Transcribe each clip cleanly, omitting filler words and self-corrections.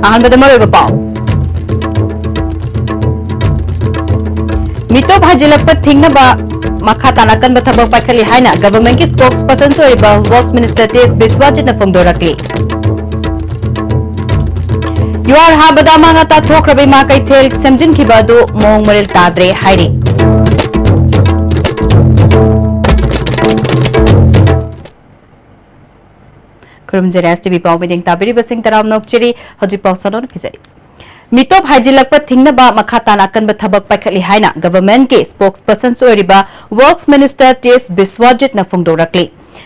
अहमद मरोब पाव मितो भाजिलप थिंगनबा मखा ताना कनब थबक पाखली हाइना गवर्नमेंट की स्पोक्स पर्सन सोइबा वर्क्स मिनिस्टर तेज बिस्वाजित न फोंदोरकली युआर हाबदा मांगा ता थोखरबे मा कैथेल सेमजिन खिबादु मोंग मरिल ताद्रे हाइरे खुरुमजरे एसटीवी पाव मिदिंग ताबिरी बसिंग तराम नोकचरी हजि पाव सनोन फिजरी मितो भाजिलक थिंगनबा मखा ताना कनब थबक पाखली हाइना गवर्नमेंट के स्पोक्स पर्सन सोइबा वर्क्स मिनिस्टर तेज बिस्वाजित न फोंदोरकली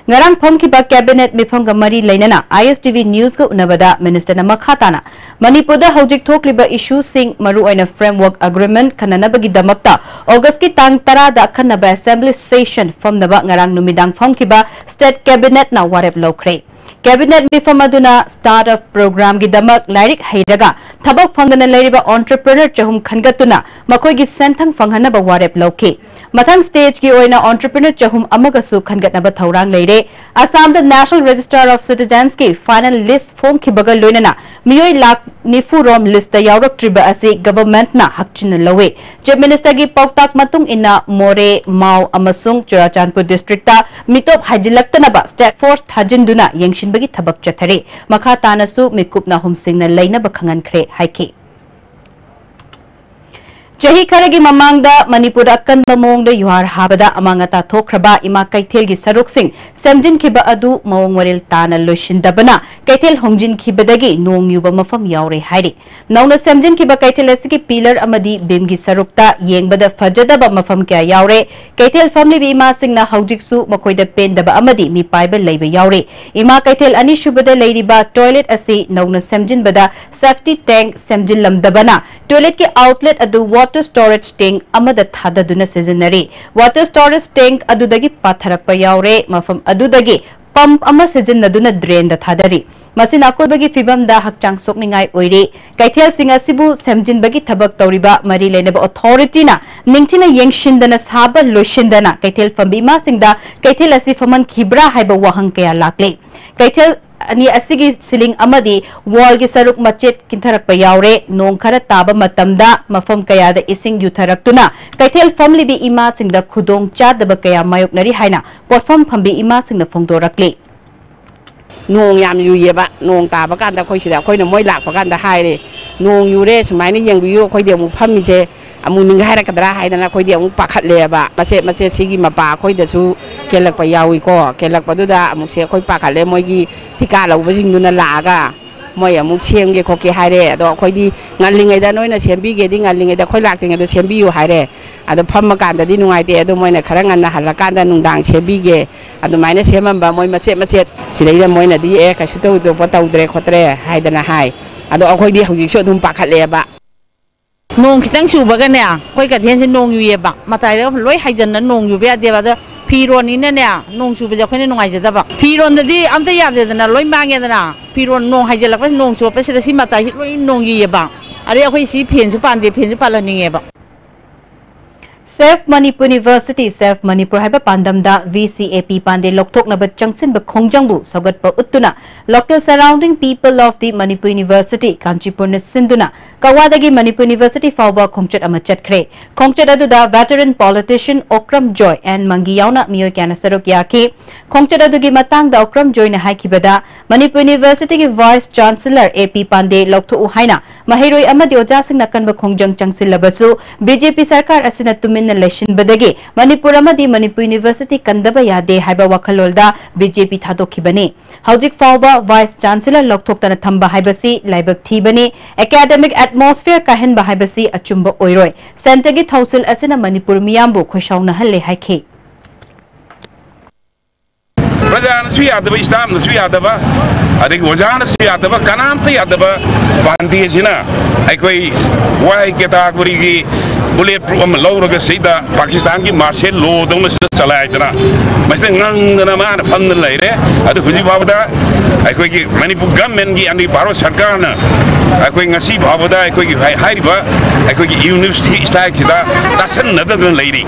ngarang phomkiba cabinet mifamga mari leinana ISTV news ga unabada minister na makhatana manipur da hojik thokliba issue sing maru oina framework agreement khananabagi damakta august ki tang 10 da khanaba assembly session phomnaba ngarang numidang phomkiba state cabinet na warep lokre cabinet mifamaduna startup program gi damak lairik hairaga thabak phangdana leiriba entrepreneur chahum khangatuna makoi gi senthang phanghanaba warep loke mathang stage gi oina entrepreneur chahum amagasu khangatnaba thaurang leire assam the national register of citizens ki final list form ki bagal loinana miyoi lak nifu rom list da yaurak triba asi government na hakchin lowe chief minister gi pautak matung ina more mau amasung churachandpur district ta mitop hajilaktanaba state force thajinduna yengshin bagi thabak chathare makha tanasu mikupna humsingna leina bakhangan khre haiki chahi kharagi mamangda manipur akan bamong da yuhar habada amangata thokraba ima kaithel gi saruk sing semjin khiba adu mawong waril tana loishin dabana kaithel hongjin khibadagi nong yuba mafam yaure hairi nauna semjin khiba kaithel asigi pillar amadi bim gi sarukta yengbada fajadaba mafam kya yaure kaithel family bi ima singna haujiksu makoida pendaba amadi mi paiba leiba yaure ima kaithel ani shubada leiriba toilet asi nauna semjin bada safety tank semjin lamdabana toilet ki outlet adu water storage tank amada thadaduna seasonary water storage tank adudagi patharapa yaure mafam adudagi pump ama seasonaduna drain da thadari masina akoibagi fibam da hakchang sokningai oire kaithel singa sibu semjin bagi thabak tawriba mari lenaba authority na ningthina yengshindana saba loishindana kaithel fambima singda kaithel asi faman khibra haiba wahang kaya lakle kaithel ani asigi siling amadi wall gi saruk machet kintharakpa yaure nong khara taba matamda mafam kaya da ising yutharaktuna kaithel family bi ima singda khudong chadaba kaya mayoknari haina potfam phambi ima singna phongdorakle nong yam yu yeba nong taba kan da khoi sida khoi na moi lak pa kan da hai re nong yu re smai ni yang yu khoi de mu phammi je amu ning hai ra kadra hai da na khoi de mu pakhat le ba mache sigi mapa khoi da su kelak pa yawi ko kelak pa du da amu se khoi pakhat le moi gi tika lau ba jing du na la ga moi amu cheng ge khoke hai re do khoi di ngallingai da noi na sembi ge di ngallingai da khoi lak ting da sembi yu hai re ado phamma kan da di nungai te ado moi na khara ngan na hala kan da nungdang sembi ge ado mai na semam ba moi mache sidai da moi na di e ka situ do pa tau dre khotre hai da na hai ado khoi di hojik so dum pakhat le ba nong kitang suba ga ne khoi ka thian sin nong yu ye ba matai da loi haijan na nong yu be de ba da phiron ni ne nong suba ja khoi ne nongai ja ba phiron da di amta ya de na loi mang ya da na phiron nong haijal pa nong su pa sida si matai loi nong yu ye ba are khoi si phen su pan de phen su pa la ni nge ba Safe Manipur University Safe Manipur haiba pandamda VCAP pande lokthok na ba changsin ba khongjangbu sagat pa uttuna local surrounding people of the Manipur University Kanchipur na sinduna kawadagi Manipur University fawba khongchat ama chatkre khongchat aduda veteran politician Okram Joy and Mangi yauna miyo kana sarok yaki khongchat adugi matang da Okram Joy na haikibada Manipur University ki vice chancellor AP pande loktho haina mahiroi amadi oja sing nakan ba khongjang changsil labasu BJP sarkar asina tumin na lesson badagi Manipur amadi Manipur University kandaba yade haiba wakhalolda BJP thadokibani hojik fawba vice chancellor lokthok tana thamba haibasi laibak thibani academic atmosphere kahen ba haibasi achumba oiroi center gi thausil asina Manipur miyambu khoishauna halle haikhe Wajana su yadaba Islam su yadaba adik wajana su yadaba kanam te yadaba bandi jina aikoi wai keta kuri gi bullet proof am law ga sida Pakistan ki martial law dong na chalai tana mas ngang na ma na fan lai re adu huji babada aikoi ki Manipur government gi andi baro sarkar na aikoi ngasi babada aikoi ki hai riba aikoi ki university style kita tasan na da lai ri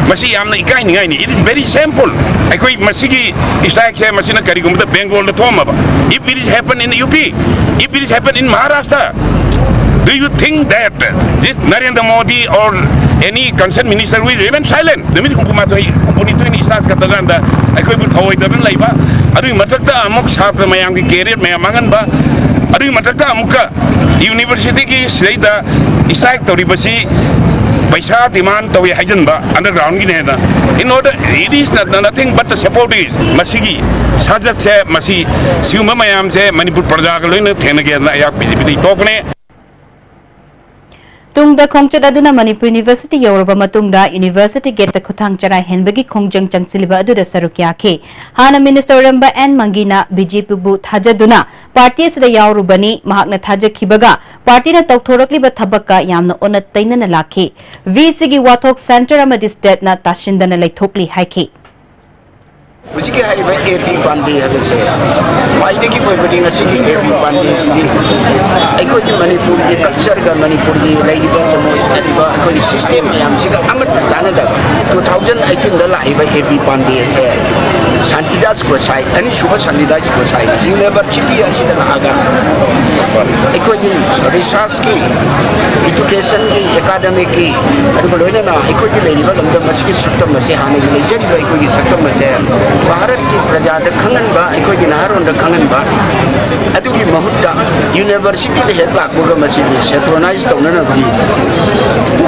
masi amna ikai ni it is very simple aikoi masi gi strike say masina karigum the Bengal the thoma. If it is happen in UP, if it is happen in Maharashtra, do you think that this Narendra Modi or any concerned minister will remain silent? The minute hukumat istas kataganda I could thawai daban laiba adu matakta amok satra mayam ki career mayamangan ba adu matakta amuka university ki sida strike tori basi paisa demand tawi hajan ba underground gi neda in order it is nothing but the support is masigi sajat se masi siuma mayam se Manipur praja ga loina thena ge na ya BJP tokne Tungda khongchad aduna Manipur University yorba matungda University gate the khutang chara henbagi khongjang changsiliba aduda sarukya ke hana minister ramba and mangina BJP bu thajaduna party sida yorubani mahakna thajakhibaga party na tawthorakliba thabakka yamna onat tainana lakhe VC gi wathok center amadi state na tashindana laithokli haike Musiki hari ba AP Pandey habe se waide ki koi badi ngasi ki AP Pandey sidi aiko ji Manipur ki culture ga Manipur ki lai ba mo study ba aiko system yam siga amat jana da 2018 da lai ba AP Pandey se Santidas ko sai ani shuba Santidas ko sai university asi da aga aiko ji research ki education ki academic ki aiko loina na aiko ji lai ba lamda masiki saktam mase hane ki lai jari ba aiko ji saktam mase Bharat की प्रजा the खंगन बा एको जिनारों the खंगन बा अदुगी महत्ता university the head lakh बगा मसिदी centralise तौना न की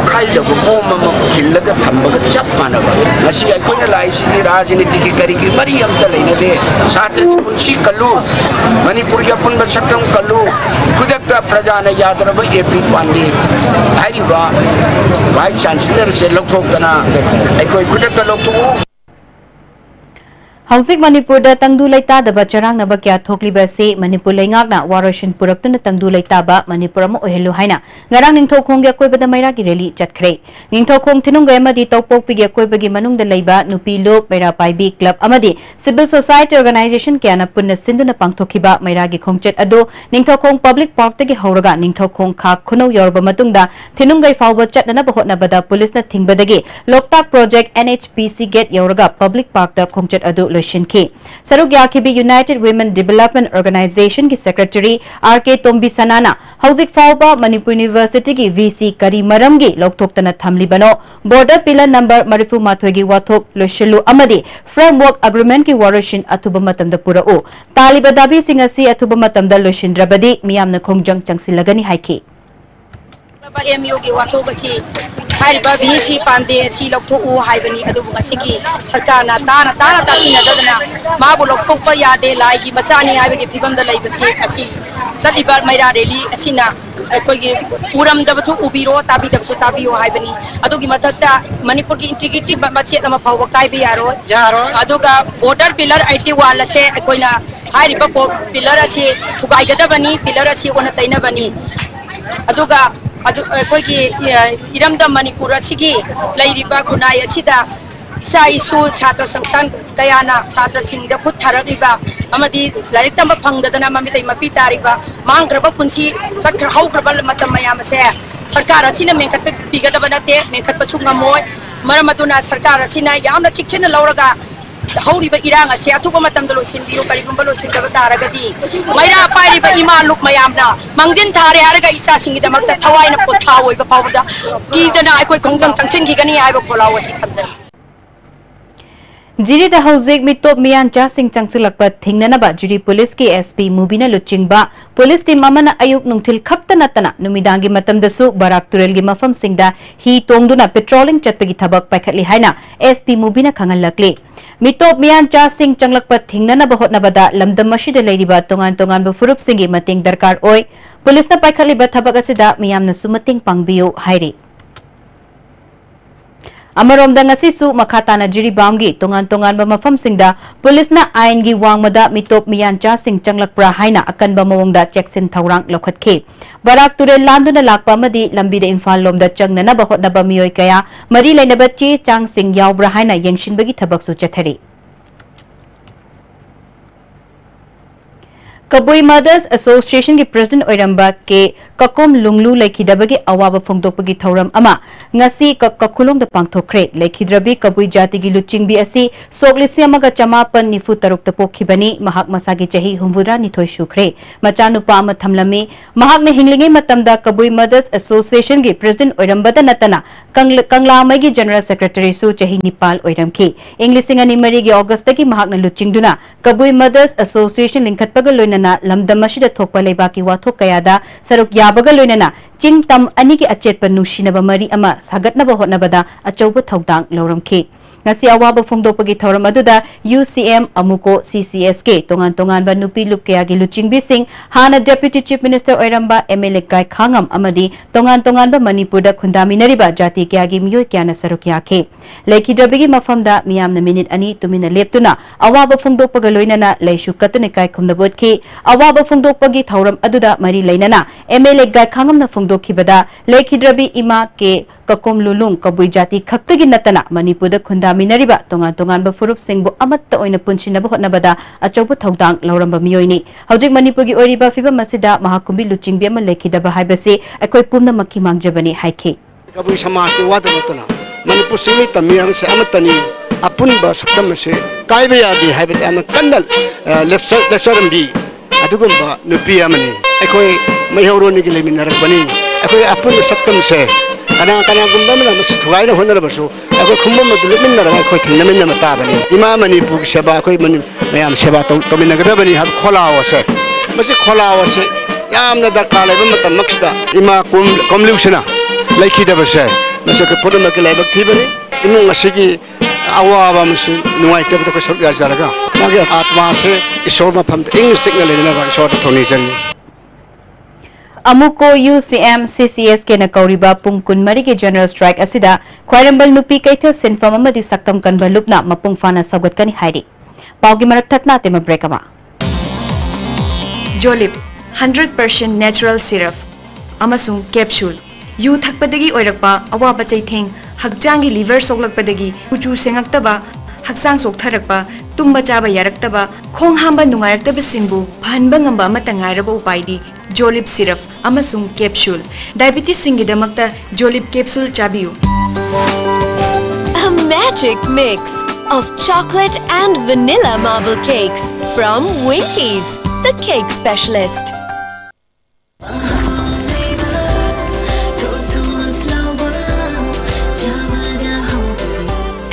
उखाई the बोम म खिल्लग थंबग चप मानबा मसि अखोना लाइसिदी राजनीति की करी की मरी हम त लेने दे सात्र की पुंसी कल्लू मणिपुर के पुन बसक्तम कल्लू खुदक प्रजा ने याद रब एपी पांडे हाइबा वाइस चांसलर से लखोकना एको खुदक लखो Hausik Manipur da tangdu laita da charang na bakya thokli ba se Manipur laingak na waroshin purak tun tangdu laita ba Manipur mo ohelu haina ngarang ningtho khong ya koi ba da maira ki rally chatkre ningtho khong thinung ga amadi topok pi ga koi ba gi manung da leiba nupi lok maira pai bi club amadi civil society organization kya na punna sindu na pangthokhi ba maira gi khongchet ado ningtho khong public park ta gi horaga ningtho khong kha khuno yorba matung da thinung ga fawba chat na ba hot na bada police na thingba da gi loktak project NHPC gate yoraga public park da khongchet ado Ke Sarugya Kibi United Women Development Organization ki Secretary RK Tombi Sanana Hausik Fauba Manipur University ki VC Kari Maram gi Loktok Tana Thamli Bano Border Pillar Number Marifu Mathogi Wathok Loshilu Amadi Framework Agreement ki Waroshin Atuba Matam da Pura O Taliba Dabi Singasi Atuba Matam da Loshin Drabadi Miyam na Khongjang Changsilagani Haike MU की वाथों बची high बाबी सी पांडे सी लोग तो वो high बनी अदुब बची की सरकार ना ताना तासी ना ददना माँ वो लोग तो पर यादें लाएगी बचाने आए बगे फिल्म दलाई बची अच्छी सदी बार मेरा रैली अच्छी ना कोई पूरम दब तो उबीरो ताबी दब सो ताबी वो हाई बनी अदुब की मदद मणिपुर की इंटीग्रिटी बच्चे लम्हा पाव काय भी यारो अदुब का बॉर्डर पिलर IT वाला से कोई ना हाई रिपो पिलर अच्छी फुगाई गदा बनी पिलर अच्छी वो न तैना बनी अदुब का कोई की इरम द मणिपुर अच्छी लेरिबा खुनाई अच्छीदा इसा इशू छात्र संस्थान कयाना छात्र सिंह द खुद थरबिबा अमदी लाइक तम फंगदना ममितै मपी तारिबा मांग्रब पुंसी चक्र हौग्रब मतम मयाम से सरकार अच्छीना मेंखत पिगदब नते मेंखत पसुंगमोय मरमतुना सरकार अच्छीना यामना चिक्चन लौरगा हौरिबा इरांग असे अथुबा मतमदा लोसिनबियो करिगुंबा लोसिनदब तारगदी मैरा पाइरिबा इमा लुक मयामना मंजिन थारे हारगा इसा सिंगिदमक्ता थवाइना पोथावोइबा पावदा कीदना अखोय खंगजंग चंगचिनगिगनी आइबा खोलाव अछि खंजन Jiri da Hausik mitop miyan cha sing changsilakpa thingnanaba Jiri police ki SP Mubina luchingba police team amana ayuk nungthil khaptanatana numidangi matamdasu barak turel gi mafam singda hi tongduna patrolling chatpagi thabak paikhatli haina SP Mubina khangalakle mitop miyan cha sing changlakpa thingnanaba hotnabada lamdam masida leiriba tongan tongan ba furup singi mating darkar oi police na paikhatli ba thabak asida miyamna sumating pangbiyo hairi Amarom da ngasi su makhatana Jiri Bamgi tongan tongan ba mafam singda police na ain gi wangmada mitop miyan cha sing changlakpra haina akan ba mawongda checksin thawrang lokhatke barak ture landuna lakpa madi lambi da Imphal lomda changnana ba hotna ba miyoi kaya mari lainaba che chang sing yawbra haina yengshinbagi thabak su chathari Kabui Mothers Association ki President Oiramba ke Kakom Lunglu Laikidabagi Awaba Fongdokpagi Thauram Ama Ngasi Kakulong da Pangthokre Laikidrabi Kabui Jati gi Luchingbi asi Soglisi amaga Chamapan Nifu Taruk Tapokhibani Mahak Masagi Chahi Humvura Nithoi Shukre Machanupa ama Thamlami Mahak na Hinglingi Matamda Kabui Mothers Association ki President Oiramba da Natana Kanglamai gi General Secretary Su Chahi Nipal Oiramki Englising ani Mari gi August ki Mahak na Luchingduna Kabui Mothers Association Linkhatpaga Loinana Lamdamashida Thokpa Leibaki Wathok Kayada Saruk Yabaga Loinana Ching Tam Ani ki Achetpa Nushinaba Mari Ama Sagatnaba Hotnabada Achauba Thaudang Lauramki Ngasi awaba fongdokpagi thauram aduda UCM Amuko CCSK tongan ba nupi lup kaya gi Luchingbi Singh Hana Deputy Chief Minister Oiramba MLA Gai Khangam amadi tongan ba Manipurda khundaminariba jati kaya gi miyoi kyana saruk yakhe Laikidrabigi mafamda miyamna minute ani tumina leptuna awaba fongdokpaga loinana laishu katune kai khumnabotki awaba fongdokpagi thauram aduda mari leinana MLA Gai Khangam na fongdokhibada Laikidrabi ima ke Kakom Lulung Kabui Jati Khaktagi natana Manipurda khundaminariba tongan ba furup singbu amatta oina punshinaba hotnabada achauba thaudang lauramba miyoini hojik Manipurgi oiriba fiba masida mahakumbi Luchingbi ama lekhidaba haibase akoi pumna makki mangjabani haikhe Kabui samaj ke wada natana Manipur simi tamiyang se amatani apunba saktam se kaiba yadi haibate ana kandal lecture bi adugumba nupi amani akoi maihoroni gi leminarakbani akoi apun saktam se kana gumba mala mas thuai na honara basu akoi khumba madul minna ra akoi thingna minna mata bani ima Manipur ki seba akoi mayam seba to minna gadabani hab khola wase masi khola wase yamna darkar leba matam maksda ima komlushna laikida base masi ke podama ke leba thibani imung asigi awaba masi nuai te ko sok ya jaraga magi atma se ishor ma pham ing signal lena ba ishor thoni jari Amuko UCM CCSK na kauriba pungkun mari ke general strike asida khwairambal nupi kaithel sinfam amadi saktam kanba lupna mapung fana sagat kani hairi paugi marak thatna tema break ama Jolip 100% natural syrup amasung capsule yu thakpadagi oirakpa awaba chaitheng hakjangi liver soklakpadagi kuchu sengaktaba haksang soktharakpa tumba chaba yaraktaba khong hamba nungairakta singbu phanba ngamba amata ngairaba upaidi Jolip syrup amasung capsule diabetes singidamakta Jolip capsule chabiu A magic mix of chocolate and vanilla marble cakes from Winkies, the cake specialist.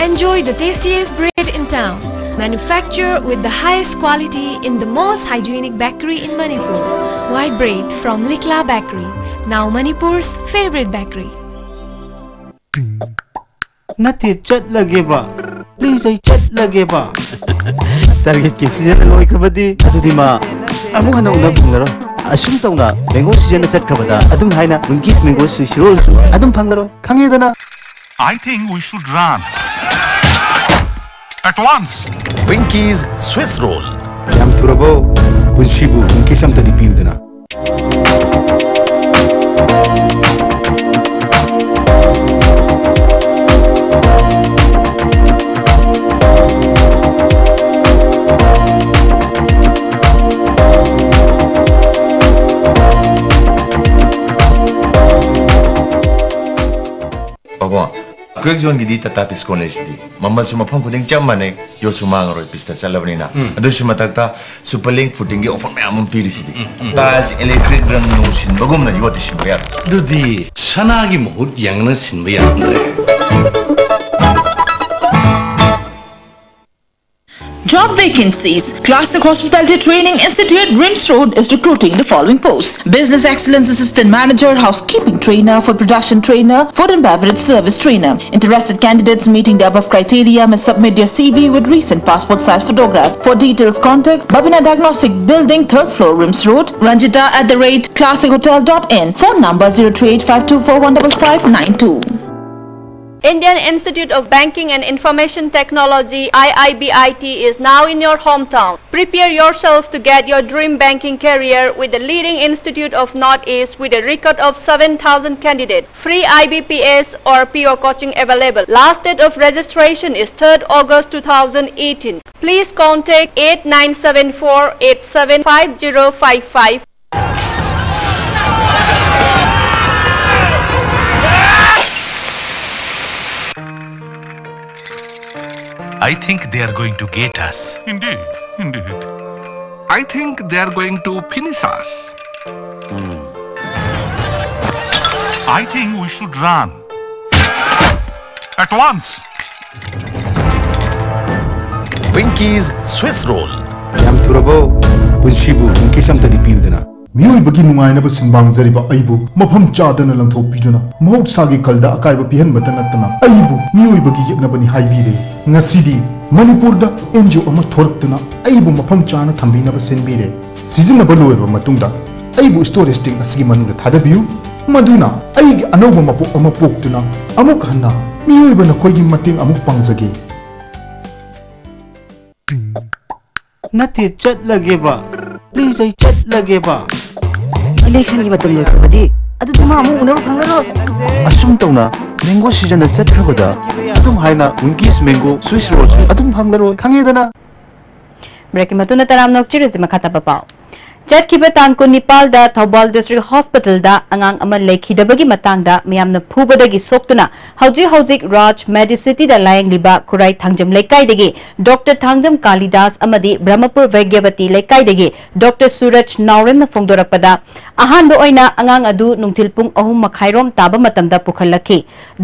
Enjoy the tastiest bread in town. Manufactured with the highest quality in the most hygienic bakery in Manipur. White bread from Likla Bakery, now Manipur's favorite bakery. Nati chat lagi ba? Please ay chat lagi ba? Target ke season aloy krabadi adu di ma amu hana una bunglaro asum tauna mango season chat krabada adum haina Winkies mango sushi roll adum phanglaro khangedana I think we should run at once. Winkies Swiss roll. Yam turabo punshibu Winkies am tadi piudana. Papa, quick zone gidi tatatis college di. Mamal suma phang kuding cham mane yo suma ngaro pista salabni na. Adu suma takta superlink footing gi offer me amun piri sidi. Tas electric rang no sin bagum na yoti sin bayar. Dudi sanagi mohut yang na sin bayar andre. Job vacancies. Classic Hospitality Training Institute, Rims Road is recruiting the following posts. Business Excellence Assistant Manager, Housekeeping Trainer, Food Production Trainer, Food and Beverage Service Trainer. Interested candidates meeting the above criteria may submit their CV with recent passport size photograph. For details, contact Babina Diagnostic Building, 3rd floor, Rims Road, ranjita@classichotel.in. Phone number 03852415592. Indian Institute of Banking and Information Technology (IIBIT) is now in your hometown. Prepare yourself to get your dream banking career with the leading institute of Northeast with a record of 7,000 candidates. Free IBPS or PO coaching available. Last date of registration is 3rd August 2018. Please contact 8974875055. I think they are going to get us. Indeed, indeed. I think they are going to finish us. I think we should run. At once. Winky's Swiss roll. Yam turabo. Punshibu, Winky samtadi piudana. मियोइबगी नुंगाइनब सिंबांगजरिबा अइबु मफम चादना लंथोपिजुना महौसागी कलदा अकाइबा पिहनबता नतना अइबु मियोइबगी यeknabani हाइबिरे ngasidi manipurda NGO ama thorktuna अइबु मफम चाना थंबिनब सेनबिरे सिजनब लोयबा मतुंगदा अइबु storage टिंग असगी मनुंगदा थादबियु मदुना अइगी अनौबा मपो अमा पोक्तुना अमुक हन्ना मियोइबा नखोइगी मतिंग अमुक पांगजगे नते चटलगेबा please I चटलगेबा election की मतलब लोकबदी अदु तुम आमु उनरो फंगरो असुम तौना मैंगो सीजन चटखबदा अदुम हाइना विंकीस मैंगो स्विस रोल अदुम फंगरो खंगेदना ब्रेक मतुना तराम नोकचिरिज मखाता पापाव चटखिबा तांग कुनिपाल दा थौबाल डिस्ट्रिक्ट हॉस्पिटल दा अंगांग अमा लेखिदबगी मतंग दा मियामना फुबदगी सोक्तुना हौजिक राज मेडिसिटी दा लायंगलिबा खुराई थांगजम लेकाइदगी डॉक्टर थांगजम कालिदास अमदी ब्रह्मपुर वैग्यवती लेकाइदगी डॉक्टर सूरज नावरेमना फोंदोरकपदा अहानबो ओइना अंगांग अदु नुंगथिल पुंग 3 मखाइरोम ताबा मतमदा पुखलखि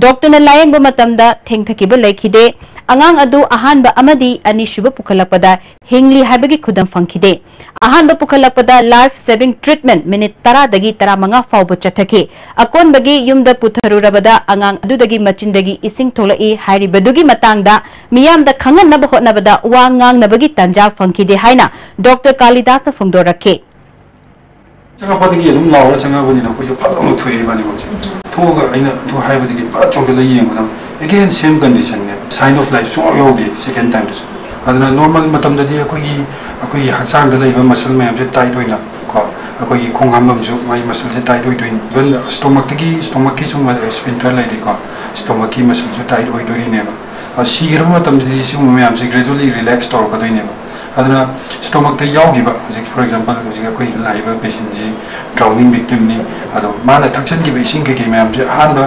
डॉक्टरना लायंगबा मतमदा थेंगथकिबा लेखिदे अंगांग अदु अहानबा अमदी अनिशुबा पुखलकपदा हिंगली हाइबगी खुदम फंखिदे अहानबा पुखलकपदा लाइफ सेविंग ट्रीटमेंट मिनिट 10 दगी 15 फाउबो चथखि अकोनबगी युमदा पुथरुरबदा अंगांग अदुदगी मचिंदगी इसिंग थोलई हाइरिबदुगी मतंगदा मियामदा खंगनब होटनबदा वा ngangnabagi तंजा फंखिदे हाइना डॉक्टर कालिदास न फोंदोरखे चंगापदगी अदुम लावरा चंगाबनिना कोइ फलम थोइबानि मोचे थोगा आइना थो हाइबदगी पा Chogle येंगना again same condition ne sign of life so yodi second time so aduna normal matam dadi akoi haksang da laiba muscle me am je tight hoina ko akoi khongam am jo mai muscle je tight hoi doin even stomach ki so sphincter lai di ko stomach ki muscle jo tight hoi dori ne ba sigir matam dadi si me am je gradually relax tor ka doi ne ba aduna stomach ta yaw gi ba for example akoi laiba patient ji drowning victim ni ado mana thaksan gi be sing ke me am je han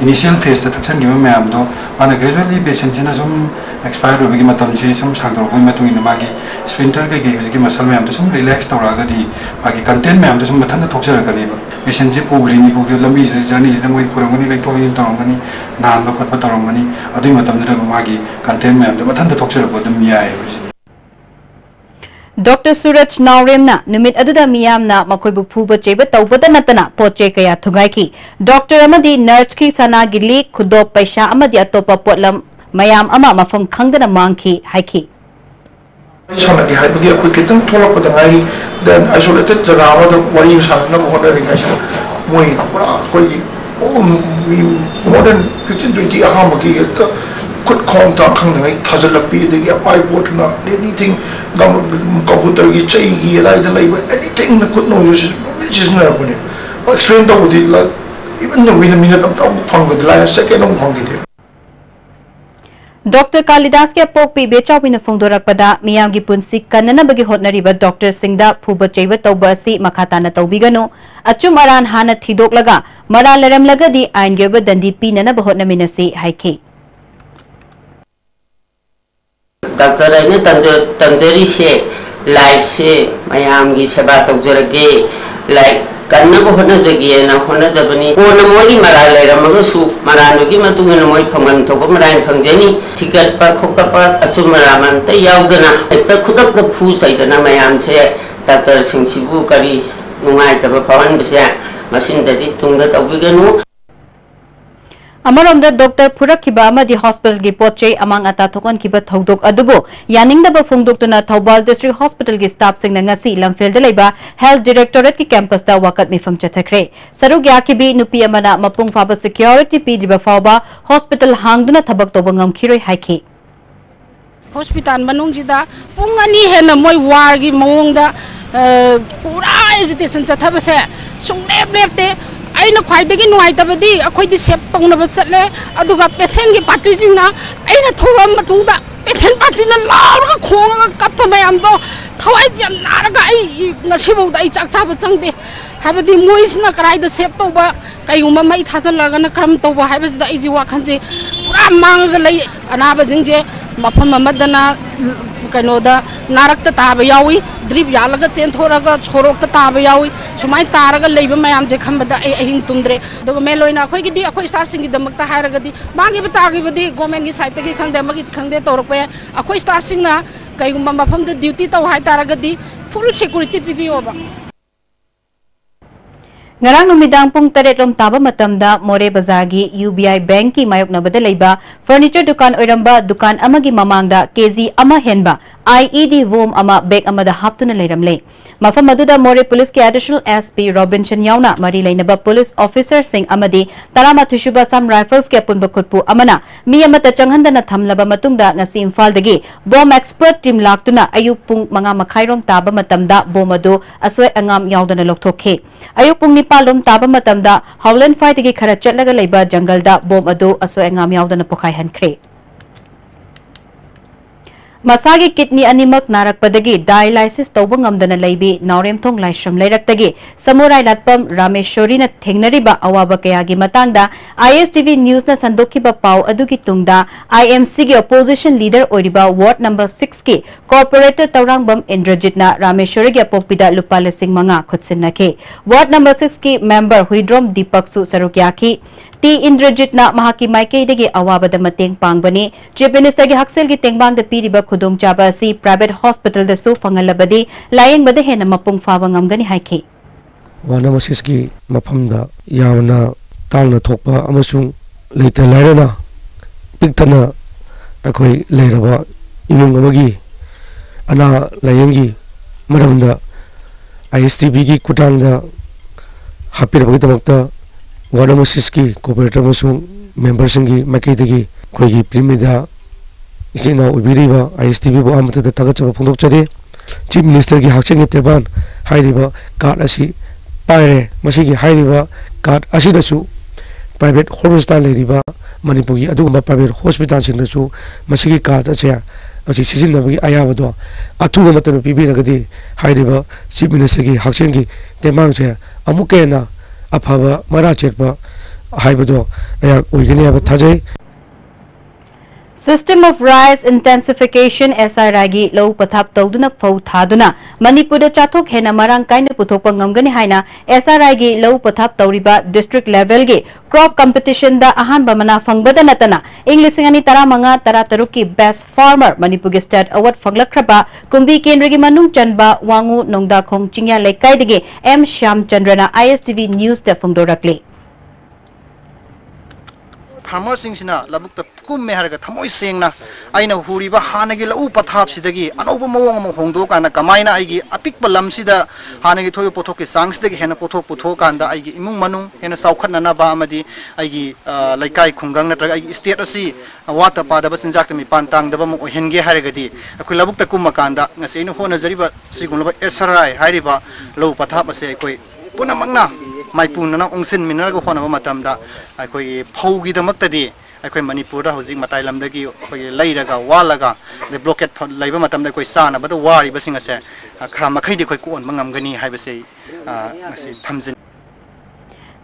initial phase ta thaksan gi me am do mana gradually patient jina sum expire hobi matam se sum sangro ko matung in magi sphincter ke gi muscle me am to sum relax tora ga di magi content me am to sum mathan thokjara ka ni ba patient je pugri ni pugri lambi journey je moi purangani like to ni tarangani nan ba khotba tarangani adu matam da magi content me am to mathan thokjara ko dum yai doctor Suraj नावरेमना निमित अदुदा मियामना मखोइबु फुबा चेबा तौबदा नतना पोचे कया थुगाइखि डॉक्टर अमदी नर्स की सना गिली खुदो पैसा अमदी अतोपा पोटलम मयाम अमा मफम खंगदना मांगखि हाइखि सनगी हाइबगी अखोइ कितंग थोलकपदा गाइरि देन आइसोलेटेड जगह अमदा वरि सानना होनरि गाइसा मोइ पुरा कोइ more than 15-20 अहामगी खुद खोंग ता खंगनै थाजलपी देगी अपाइ बोटना एनीथिंग कंप्यूटर की चैगी लाइदा लाइबा एनीथिंग न खुद नो यूज इज न बने एक्सप्लेन तो बुदी ला इवन नो विन मिनट अम तो फंगद ला सेकेंड अम फंगिदे डॉक्टर कालिदास के पोपी बेचाविन फोंदोरकपदा मियामगी पुंसी कन्ननबगी होटनरिबा डॉक्टर सिंगदा फुबा चैबा तौबा असि मखाताना तौबिगनो अचुम अरान हाना थिदोकलगा मरा लरमलगदी आइनगेबा दंदी पीननबा होटनमिनसि हाइखि डॉक्टर ने तंजरी से लाइफ से मयामगी सेवा तौजरगे लाइक कन्नब होनजगे ना होनजबनी कोन मोगी मरा लेरमगसु मरानुगी मतुंगन मोय फंगन थोब मराइन फंगजेनी टिकट पा खोकपा अचुम मरामन त यावदना एक खुदक द फु सैदना मयाम से डॉक्टर सिंसिबु करी नुंगाइ तब पवन बसे मसिन ददी तुंगद तौबिगनु अमरोमदा डॉक्टर फुरखिबा अमदी हॉस्पिटल की पोचे अमांग अता थोकन खिबा थौदोक अदुबो यानिंगदबा फोंदोक्तुना थौबाल डिस्ट्रिक्ट हॉस्पिटल की स्टाफ सिंगना ngasi लमफेल लेबा हेल्थ डायरेक्टोरेट की कैंपस दा वाकत मिफम चथखरे सरुग याखिबी नुपी अमना मपुंग फाबा सिक्योरिटी पीदिबा फावबा हॉस्पिटल हांगदुना थबक तोबा ngamkhiroi हाइखे हॉस्पिटल मनुंगजिदा पुंग अनि हेन मोय वारगी मवंगदा पूरा एजुकेशन चथबसे सुंगलेब लेबते अइना ख्वाइदगी नुआइतबदी अखोइदि सेफ तौनब चले अदुगा पेशेंट की पार्टी जिंगना अइना थोरम मतुंगदा पेशेंट पार्टी ना लाउरगा खोंगा कप्प मयाम दो थवाइ जम नारगा आई नसिबौदा आई चाकचाब चंगदे हाबदी मोइसना कराइदा सेफ तौबा कईगुमा मई थाजलगना करम तौबा हाबसदा आई जी वाखनजे पूरा मांगगा लई अनाबा जिंगजे मफम अमदना कनोदा नारक ताब यावी ड्रिप यालगा चेंथोरगा छोरोक ताब यावी सुमाय तारगा लेब मयाम जे खंबदा अहिंग तुमद्रे दो मेलोइना अखोइगिदी अखोइ स्टाफ सिंगी दमकता हारगदी मांगी बतागिबदी गवर्नमेंट की साइड तगी खंगदे मगी खंगदे तोरपे अखोइ स्टाफ सिंगना कईगुमा मफम द ड्यूटी तौ हाय तारगदी फुल सिक्योरिटी पिबियोबा ngarang numidang pung 8 lom taba matamda More Bazar gi UBI Bank ki mayoknabada leiba furniture dukan oiramba dukan amagi mamangda KG ama henba IED worm ama bag amada haptuna leiramle mafam aduda More Police ki additional SP Robinson yauna mari leinaba police officer sing amadi tarama thushuba sam rifles ki apunba khutpu amana mi amata changhandana thamlaba matungda ngasi imphal dagi bomb expert team laktuna ayuk pung manga makhairom taba matamda bom adu asoi angam yaudana loktokhe ayuk pung palom taba matamda Howland fight gi khara chatlaga leiba jungle da bom adu aso engam yaudana pokhai hankhre masagi kidney animak narakpadagi dialysis tawba ngamdana leibi naurem thong laishram leiraktagi samurai latpam rameshwari na thengnariba awaba kaya gi matangda ISTV news na sandokhiba pau adugi tungda IMC gi opposition leader oiriba ward number 6 ki corporator tawrangbam Indrajit na rameshwari gi apokpida lupa lesing manga khutsinake ward number 6 ki member Huidrom Deepak su sarukyaki T Indrajit na mahaki maikei degi awabada mateng pangbani chief minister gi haksel gi tengbang da piriba khudong chaba si private hospital da su fangalabadi layeng bada hena mapung fawa ngamgani haike wana masis gi mafam da yawna tangna thokpa amasung leita lairana piktana akoi leiraba imung amagi ana layengi maramda ISTB gi kutangda hapirabagi tamakta wana masis ki cooperator masung member singi makeidagi koigi primida isina ubiriba ISTB bo amata da tagachaba phondokchade chief minister gi hakcheng teban hairiba card asi paire masigi hairiba card asi dasu private hospital leriba manipur gi adugumba private hospital sing dasu masigi card acha asi sizinabagi ayabado athuba matanu pibiragadi hairiba chief minister gi hakcheng gi temang che amukena afaba mara cherpa haibado ayak oigani aba thajai System of Rise Intensification SRI gi low pathap tawduna fau thaduna Manipur da chathok hena marang kaina puthokpa ngamgani haina SRI gi low pathap tawriba district level gi crop competition da ahan bamana fangbada natana English ngani tara manga tara taruki best farmer Manipur gi state award fanglakraba kumbi kendra gi manung chanba wangu nongda khong chingya lekai digi M Shyam Chandrana ISTV news da fangdorakle farmer singsina labukta kum me harga thamoi sengna aina huriba hanagi lau pathap sidagi anoba mawang mo hongdo kana kamaina aigi apik balam sida hanagi thoyo pothok ke sangs dagi hena pothok putho kanda aigi imung manung hena saukhatna na ba amadi aigi laikai khungang natraga aigi state asi wata pada basinjak mi pantang daba mo henge haragadi akoi labukta kum makanda ngase ino hona jariba sigunlaba SRI hairiba lau pathap ase akoi puna mangna maipun na ongsin minaraga hona matamda akoi phaugi damakta di akoi Manipur da hojik matai lamdagi akoi leiraga walaga the blockade laiba matamda koi sana bada wari basing ase khra makhai di koi kon mangamgani haibase ngasi thamjin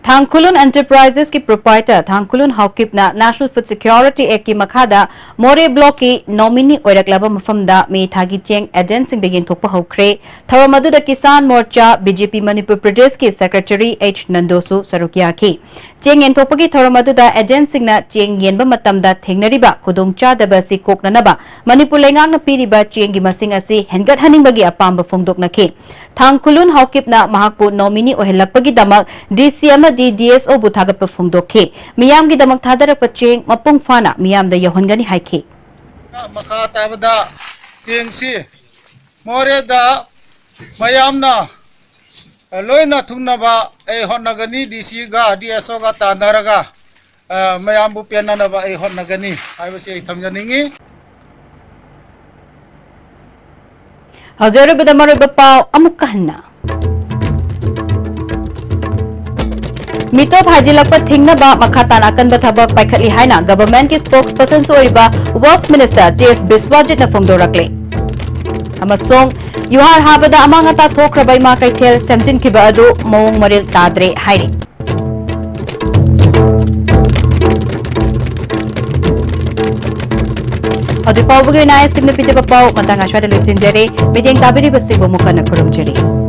Thangkulun Enterprises ki proprietor Thangkulun Haukipna National Food Security Act ki makhada More Block ki nominee oiraklaba mafamda me thagi cheng agency de yenthokpa hokre tharamadu da Kisan Morcha BJP Manipur Pradesh ki secretary H Nandosu sarukya ki cheng yenthokpa ki tharamadu da agency na cheng yenba matamda thengnariba khudongcha da basi koknanaba Manipur lengang na piriba cheng gi masing asi hengat haning bagi apamba phongdok na ke Thangkulun Haukipna mahakpu nominee ohelakpagi damak DCM amadi DSO bu thagap phungdokhe miyam gi damak thadarak pa cheng mapung fana miyam da yohongani haikhe makha tabada cheng si more da mayamna loina thunaba e honnagani DC ga DSO ga tanaraga mayam bu penana ba e honnagani aibasi e thamjaningi Hazare badamare bapau amukahna Mito Bhajilapa Thingnaba Makhatana Kanba Thabak Paikhatli Haina Government ki spokesperson soiba Works Minister TS Biswajit na phongdorakle Amasong Yuhar Habada Amangata Thokrabai Ma Kaithel Semjin Kiba Adu Mawong Maril Tadre Hairi Hadu Pawbugi Nais Timna Pijaba Paw Matanga Shwada Lisinjere Mideng Tabiri Basibu Mukana Kurumjeri